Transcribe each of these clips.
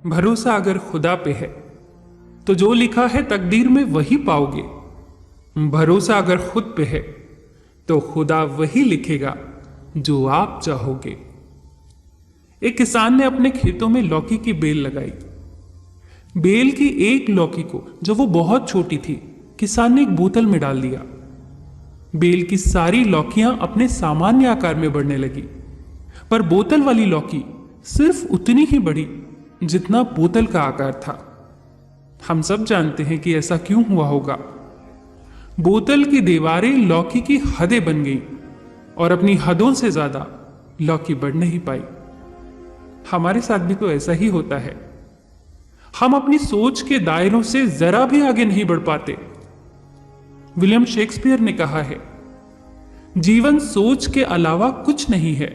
भरोसा अगर खुदा पे है तो जो लिखा है तकदीर में वही पाओगे। भरोसा अगर खुद पे है तो खुदा वही लिखेगा जो आप चाहोगे। एक किसान ने अपने खेतों में लौकी की बेल लगाई। बेल की एक लौकी को जब वो बहुत छोटी थी, किसान ने एक बोतल में डाल दिया। बेल की सारी लौकियां अपने सामान्य आकार में बढ़ने लगी, पर बोतल वाली लौकी सिर्फ उतनी ही बढ़ी जितना बोतल का आकार था। हम सब जानते हैं कि ऐसा क्यों हुआ होगा। बोतल की दीवारें लौकी की हदें बन गई और अपनी हदों से ज्यादा लौकी बढ़ नहीं पाई। हमारे साथ भी तो ऐसा ही होता है। हम अपनी सोच के दायरों से जरा भी आगे नहीं बढ़ पाते। विलियम शेक्सपियर ने कहा है, जीवन सोच के अलावा कुछ नहीं है।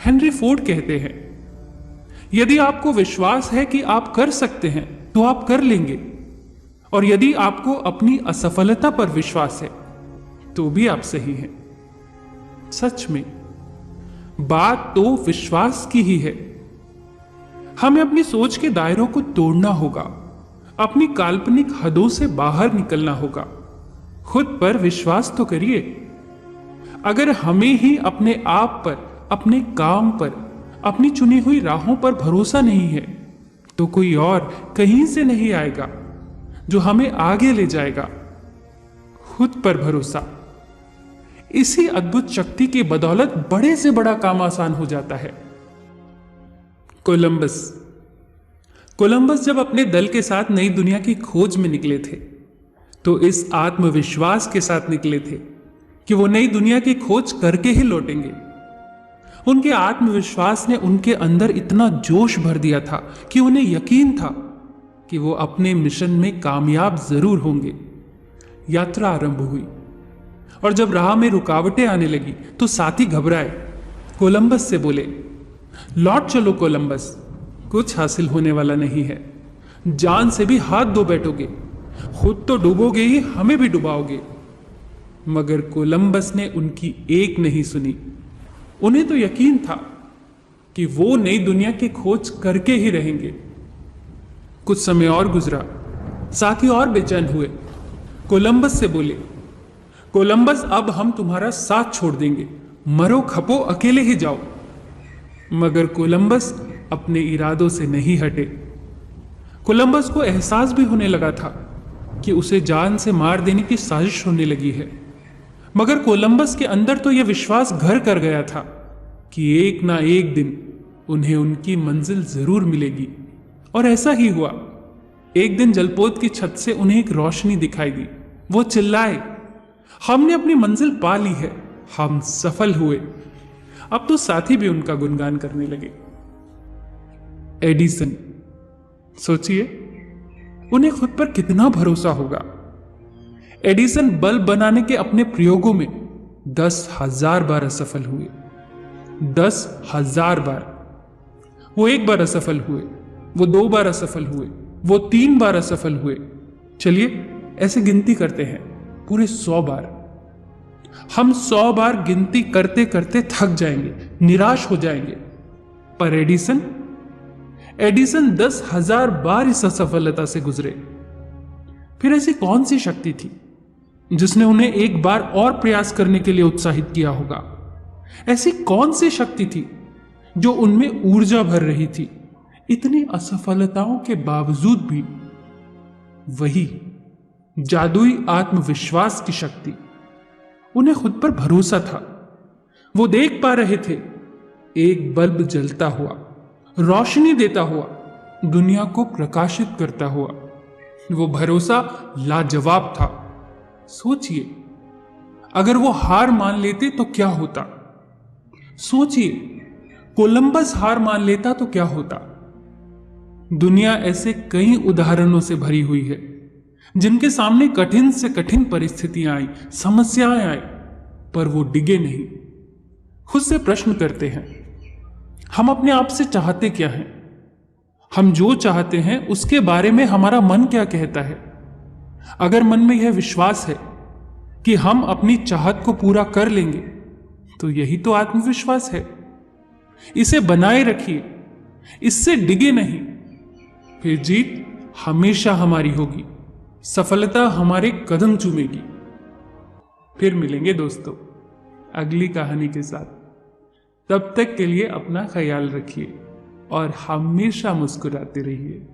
हेनरी फोर्ड कहते हैं, यदि आपको विश्वास है कि आप कर सकते हैं तो आप कर लेंगे, और यदि आपको अपनी असफलता पर विश्वास है तो भी आप सही हैं। सच में बात तो विश्वास की ही है। हमें अपनी सोच के दायरों को तोड़ना होगा, अपनी काल्पनिक हदों से बाहर निकलना होगा। खुद पर विश्वास तो करिए। अगर हमें ही अपने आप पर, अपने काम पर, अपनी चुनी हुई राहों पर भरोसा नहीं है तो कोई और कहीं से नहीं आएगा जो हमें आगे ले जाएगा। खुद पर भरोसा, इसी अद्भुत शक्ति की बदौलत बड़े से बड़ा काम आसान हो जाता है। कोलंबस जब अपने दल के साथ नई दुनिया की खोज में निकले थे तो इस आत्मविश्वास के साथ निकले थे कि वो नई दुनिया की खोज करके ही लौटेंगे। उनके आत्मविश्वास ने उनके अंदर इतना जोश भर दिया था कि उन्हें यकीन था कि वो अपने मिशन में कामयाब जरूर होंगे। यात्रा आरंभ हुई और जब राह में रुकावटें आने लगी तो साथी घबराए। कोलंबस से बोले, लौट चलो कोलंबस, कुछ हासिल होने वाला नहीं है। जान से भी हाथ धो बैठोगे, खुद तो डूबोगे ही, हमें भी डुबाओगे। मगर कोलंबस ने उनकी एक नहीं सुनी। उन्हें तो यकीन था कि वो नई दुनिया की खोज करके ही रहेंगे। कुछ समय और गुजरा, साथी और बेचैन हुए। कोलंबस से बोले, कोलंबस अब हम तुम्हारा साथ छोड़ देंगे, मरो खपो अकेले ही जाओ। मगर कोलंबस अपने इरादों से नहीं हटे। कोलंबस को एहसास भी होने लगा था कि उसे जान से मार देने की साजिश होने लगी है। मगर कोलंबस के अंदर तो यह विश्वास घर कर गया था कि एक ना एक दिन उन्हें उनकी मंजिल जरूर मिलेगी। और ऐसा ही हुआ। एक दिन जलपोत की छत से उन्हें एक रोशनी दिखाई दी। वो चिल्लाए, हमने अपनी मंजिल पा ली है, हम सफल हुए। अब तो साथी भी उनका गुणगान करने लगे। एडिसन, सोचिए उन्हें खुद पर कितना भरोसा होगा। एडिसन बल्ब बनाने के अपने प्रयोगों में 10,000 बार असफल हुए। 10,000 बार। वो एक बार असफल हुए, वो 2 बार असफल हुए, वो 3 बार असफल हुए। चलिए ऐसे गिनती करते हैं, पूरे 100 बार। हम 100 बार गिनती करते करते थक जाएंगे, निराश हो जाएंगे। पर एडिसन 10,000 बार इस असफलता से गुजरे। फिर ऐसी कौन सी शक्ति थी जिसने उन्हें एक बार और प्रयास करने के लिए उत्साहित किया होगा? ऐसी कौन सी शक्ति थी जो उनमें ऊर्जा भर रही थी इतनी असफलताओं के बावजूद भी? वही जादुई आत्मविश्वास की शक्ति। उन्हें खुद पर भरोसा था। वो देख पा रहे थे एक बल्ब जलता हुआ, रोशनी देता हुआ, दुनिया को प्रकाशित करता हुआ। वो भरोसा लाजवाब था। सोचिए अगर वो हार मान लेते तो क्या होता? सोचिए कोलंबस हार मान लेता तो क्या होता? दुनिया ऐसे कई उदाहरणों से भरी हुई है जिनके सामने कठिन से कठिन परिस्थितियां आई, समस्याएं आई, पर वो डिगे नहीं। खुद से प्रश्न करते हैं, हम अपने आप से चाहते क्या हैं? हम जो चाहते हैं उसके बारे में हमारा मन क्या कहता है? अगर मन में यह विश्वास है कि हम अपनी चाहत को पूरा कर लेंगे तो यही तो आत्मविश्वास है। इसे बनाए रखिए, इससे डिगे नहीं। फिर जीत हमेशा हमारी होगी, सफलता हमारे कदम चूमेगी। फिर मिलेंगे दोस्तों अगली कहानी के साथ। तब तक के लिए अपना ख्याल रखिए और हमेशा मुस्कुराते रहिए।